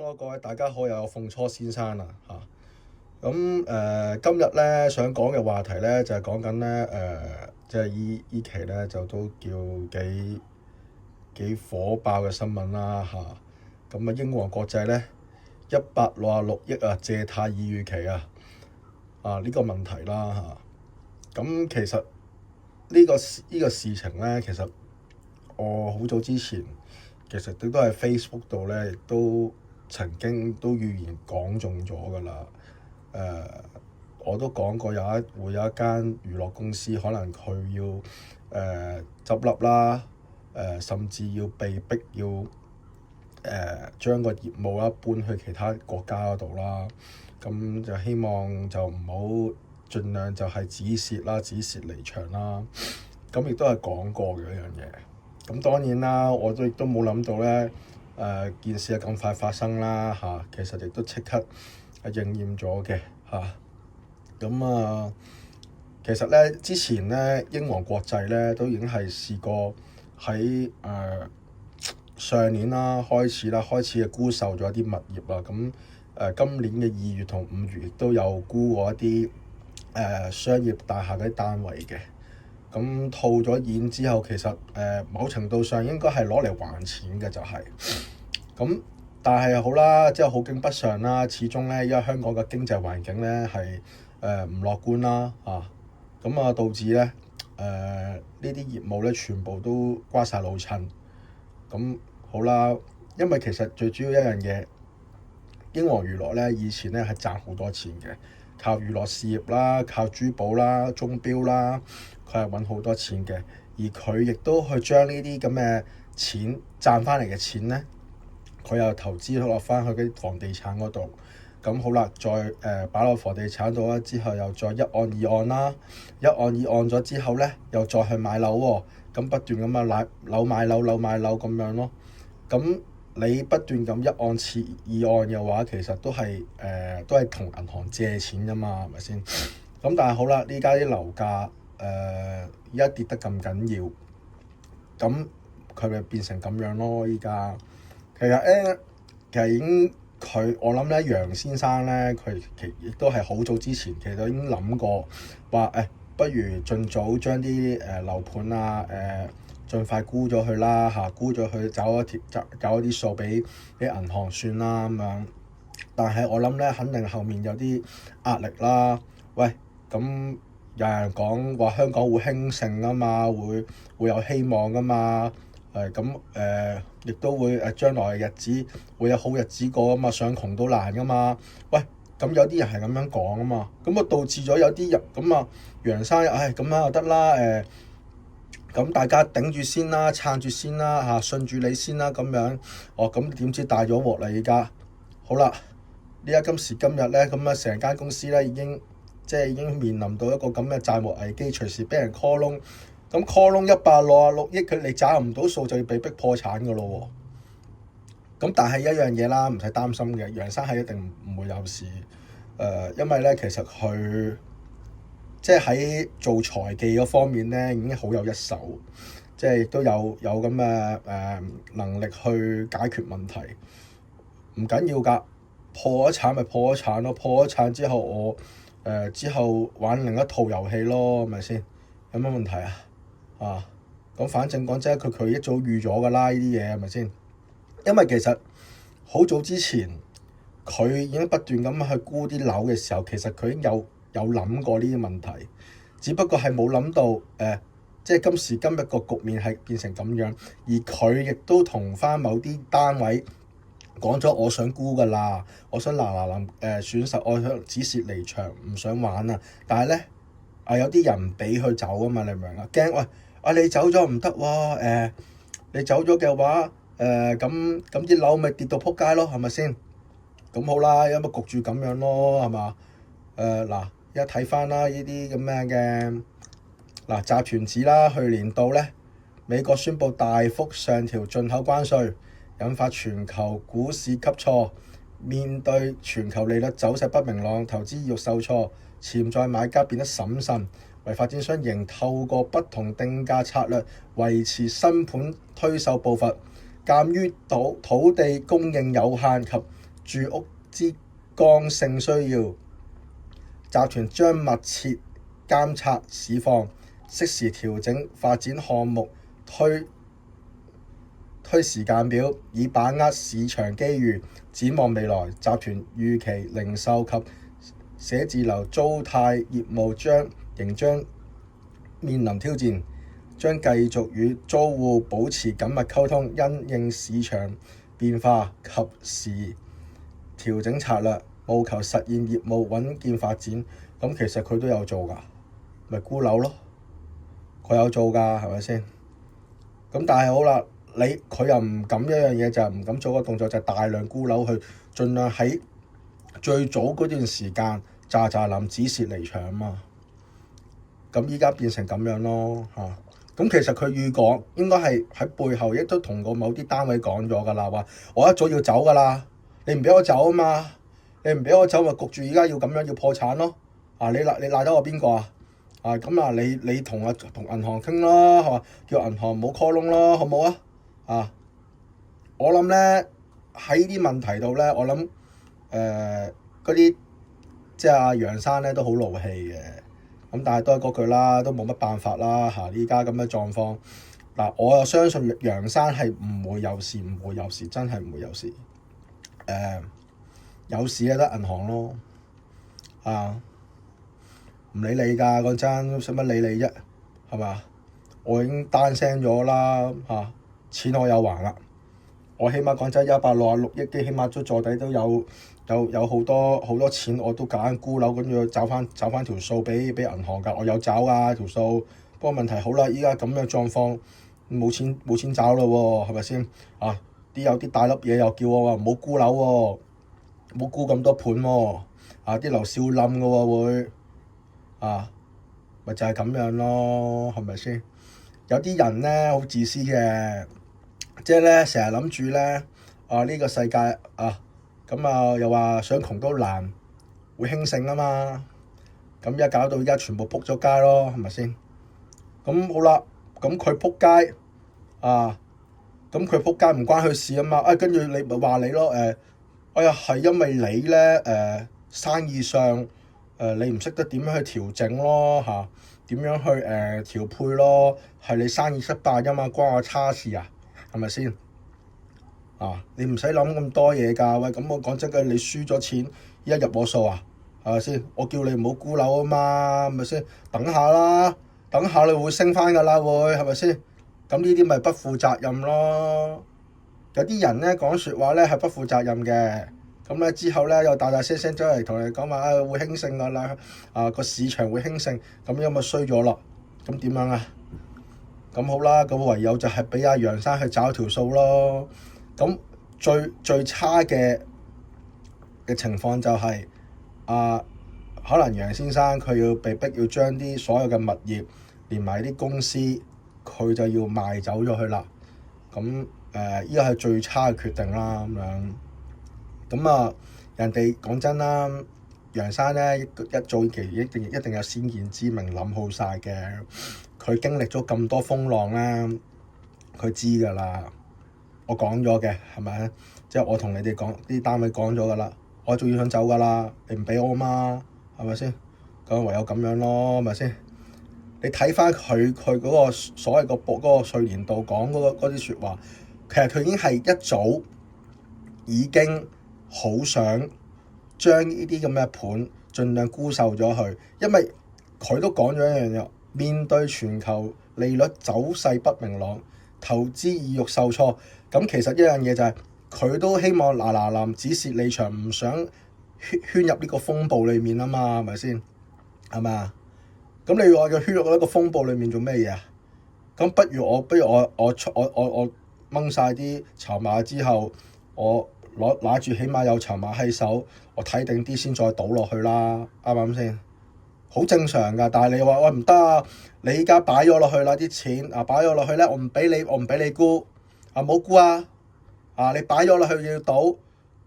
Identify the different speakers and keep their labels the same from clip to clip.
Speaker 1: Hello，各位大家好，又有鳳初先生啦嚇。今日咧想講嘅話題咧就係講緊咧即係依期咧就都叫幾火爆嘅新聞啦嚇。英皇國際咧166億啊借貸已逾期呢個問題啦嚇。其實呢個事情咧，其實我好早之前其實都喺 Facebook 度咧，亦都曾經都預言講中咗㗎啦。我都講過會有一間娛樂公司可能佢要執笠啦，甚至要被逼要將個業務啦搬去其他國家嗰度啦。咁就希望就唔好盡量就係止蝕啦，止蝕離場啦。咁亦都係講過嘅一樣嘢。咁當然啦，我亦都冇諗到咧，件事係咁快發生啦嚇。其實亦都即刻係應驗咗嘅嚇。其實咧之前咧英皇國際咧都已經係試過喺上年啦開始嘅沽售咗一啲物業啦。今年嘅2月同5月亦都有沽過一啲商業大廈嗰啲單位嘅。套咗現之後，其實某程度上應該係攞嚟還錢嘅就係。但係好啦，即係好景不常啦。始終咧，因為香港嘅經濟環境咧係唔樂觀啦導致咧呢啲業務咧全部都瓜晒老襯。好啦，因為其實最主要一樣嘢，英皇娛樂咧以前咧係賺好多錢嘅，靠娛樂事業啦，靠珠寶啦、鐘錶啦，佢係揾好多錢嘅。而佢亦都去將呢啲咁嘅錢賺翻嚟嘅錢咧，佢又投資落翻去啲房地產嗰度。好啦，再擺落房地產度啦，之後又再一按二按啦，一按二按咗之後咧，又再去買樓喎。不斷咁買樓咁樣咯。你不斷咁一按次二按嘅話，其實都係同銀行借錢㗎嘛，係咪先？但係好啦，呢家啲樓價依家跌得咁緊要，佢咪變成咁樣咯？依家其實已經我諗咧，楊先生咧，佢亦都係好早之前其實已經諗過話不如盡早將啲樓盤盡快沽咗佢啦嚇，沽咗佢找一啲數俾銀行算啦咁樣。但係我諗咧，肯定後面有啲壓力啦。喂，有人講話香港會興盛啊嘛，會有希望噶嘛。亦都會將來嘅日子會有好日子過啊嘛，想窮都難噶嘛。喂，有啲人係咁樣講啊嘛，導致咗有啲人楊生咁樣就得啦。大家頂住先啦，撐住先啦嚇，信住你先啦咁樣。點知大咗鑊啦而家。好啦，今時今日咧，成間公司咧已經面臨到一個咁嘅債務危機，隨時俾人 call 窿。call 窿166億，佢哋找唔到數就要被逼破產噶咯喎。但係一樣嘢啦，唔使擔心嘅，楊生係一定唔會有事。因為咧其實佢喺做財技嗰方面咧已經好有一手，亦都有咁嘅能力去解決問題。唔緊要㗎，破咗產咪破咗產咯，破咗產之後我之後玩另一套遊戲咯，係咪先？有乜問題啊？反正講真，佢一早預咗㗎啦，呢啲嘢係咪先？因為其實好早之前佢已經不斷咁去沽啲樓嘅時候，其實佢已經有諗過呢啲問題，只不過係冇諗到今時今日個局面係變成咁樣。而佢亦都同翻某啲單位講咗，我想沽㗎啦，我想嗱選實，我想止蝕離場，唔想玩啊。但係咧有啲人唔俾佢走啊嘛，你明唔明啊？驚喂，你走咗唔得喎，你走咗嘅話咁啲樓咪跌到撲街咯，係咪先？好啦，因為焗住咁樣咯，係嘛？而家睇翻啦，呢啲咁樣嘅集團指啦，去年度咧美國宣布大幅上調進口關稅，引發全球股市急挫。面對全球利率走勢不明朗，投資意欲受挫，潛在買家變得審慎。為發展商仍透過不同定價策略維持新盤推售步伐。鑑於土地供應有限及住屋之剛性需要，集團將密切監察市況，適時調整發展項目推時間表，以把握市場機遇。展望未來，集團預期零售及寫字樓租貸業務仍將面臨挑戰，將繼續與租戶保持緊密溝通，因應市場變化及時調整策略，務求實現業務穩健發展。咁其實佢都有做㗎，咪沽樓咯，佢有做㗎，係咪先？咁但係好啦，佢又唔敢一樣嘢，就係唔敢做個動作，就係大量沽樓，去盡量喺最早嗰段時間喳臨止蝕離場啊嘛。咁依家變成咁樣咯嚇。咁其實佢預講應該係喺背後亦都同過某啲單位講咗㗎啦，話我一早要走㗎啦，你唔俾我走啊嘛，你唔俾我走咪焗住依家要咁樣要破產咯。你賴得我邊個啊？咁啊，你同銀行傾咯，係嘛？叫銀行唔好 call loan 咯，好唔好啊？我諗咧喺呢啲問題度咧，我諗嗰啲即係阿楊生咧都好怒氣嘅。咁但係都係嗰句啦，都冇乜辦法啦嚇。依家咁嘅狀況嗱，我又相信楊生係唔會有事，真係唔會有事。有事就得銀行咯，唔理你㗎，講真，使乜理你啫？係嘛？我已經單聲咗啦嚇，錢我有還啦。我起碼講真，166億啲，起碼都坐底都有好多錢，我都揀沽樓，跟住找翻條數俾銀行㗎。我有找㗎條數，不過問題好啦，依家咁嘅狀況冇錢找咯喎，係咪先？有啲大粒嘢又叫我話唔好沽樓喎，唔好沽咁多盤喎，啲樓少冧㗎喎會。咪就係咁樣咯，係咪先？有啲人咧好自私嘅，即係咧成日諗住咧呢個世界咁又話想窮都難，會興盛啊嘛。咁一搞到而家全部仆咗街咯，係咪先？咁好啦，咁佢仆街咁佢仆街唔關佢事啊嘛。跟住你咪話你咯，係因為你咧生意上。你唔識得點樣去調整咯嚇，點樣去調配咯？係你生意失敗啫嘛，關我叉事啊？係咪先？你唔使諗咁多嘢㗎。喂，咁我講真嘅，你輸咗錢，依家入我數啊？係咪先？我叫你唔好沽樓啊嘛，係咪先？等下啦，等下你會升翻㗎啦，會係咪先？咁呢啲咪不負責任咯？有啲人咧講説話咧係不負責任嘅。咁咧之後咧又大聲走嚟同你講話會興盛㗎啦，個市場會興盛，咁樣咪衰咗咯。咁點樣啊？咁好啦，咁唯有就係俾阿楊生去找條數咯。咁最差嘅情況就係可能楊先生佢要被逼要將啲所有嘅物業連埋啲公司，佢就要賣走咗去啦。咁依個係最差嘅決定啦，咁樣。咁人哋講真啦，楊生咧一早期一定有先見之明，諗好晒嘅。佢經歷咗咁多風浪咧，佢知㗎啦。我講咗嘅係咪？即係我同你哋講，啲單位講咗㗎啦。我仲要想走㗎啦，你唔俾我嘛？係咪先？咁唯有咁樣咯，係咪先？你睇翻佢嗰個所謂嗰個歲年度講嗰啲説話，其實佢已經係一早已經好想將呢啲咁嘅盤盡量沽售咗佢，因為佢都講咗一樣嘢，面對全球利率走勢不明朗，投資意欲受挫，咁其實一樣嘢就係佢都希望嗱止蝕離場，唔想圈入呢個風暴裡面啊嘛，係咪先？係咪啊？咁你話佢圈入一個風暴裡面做咩嘢啊？咁不如我掹晒啲籌碼之後，我拿住起碼有籌碼喺手，我睇定啲先再倒落去啦，啱唔啱先？好正常㗎，但係你話喂唔得啊！你依家擺咗落去啦啲錢擺咗落去咧，我唔俾你沽冇沽啊！你擺咗落去要倒，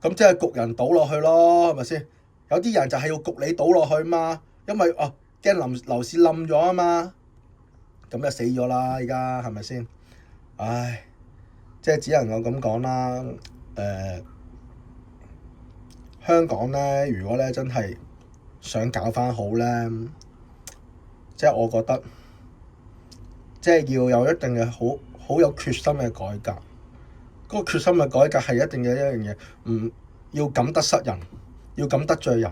Speaker 1: 咁即係焗人倒落去咯，係咪先？有啲人就係要焗你倒落去嘛，因為驚樓市冧咗啊嘛，咁就死咗啦！依家係咪先？唉，即係只能夠咁講啦，香港咧，如果咧真係想搞翻好咧，即係我覺得，即係要有一定嘅好有決心嘅改革。嗰個決心嘅改革係一定嘅一樣嘢，唔要敢得失人，要敢得罪人，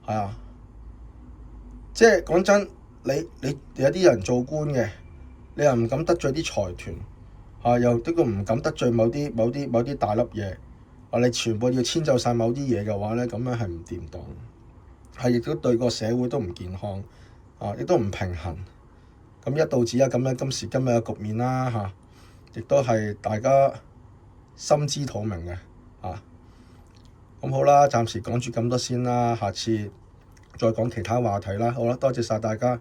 Speaker 1: 係啊！即係講真，你有啲人做官嘅，你又唔敢得罪啲財團，又呢個唔敢得罪某啲大粒嘢，你全部要遷就晒某啲嘢嘅話咧，咁樣係唔掂當，亦都對個社會都唔健康，亦都唔平衡，咁一導致咁樣今時今日嘅局面啦，亦都係大家心知肚明嘅，咁好啦，暫時講住咁多先啦，下次再講其他話題啦，好啦，多謝晒大家。